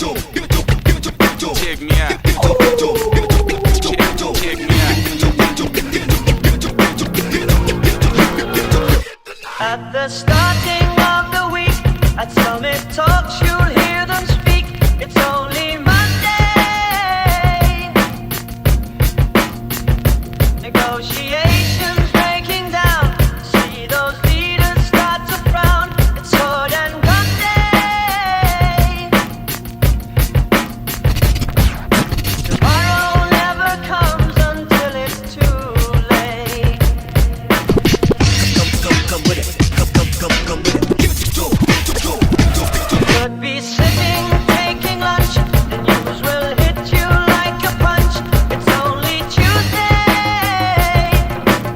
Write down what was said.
Check me out. Check me out. At the starting of the week at Summit Talk Show.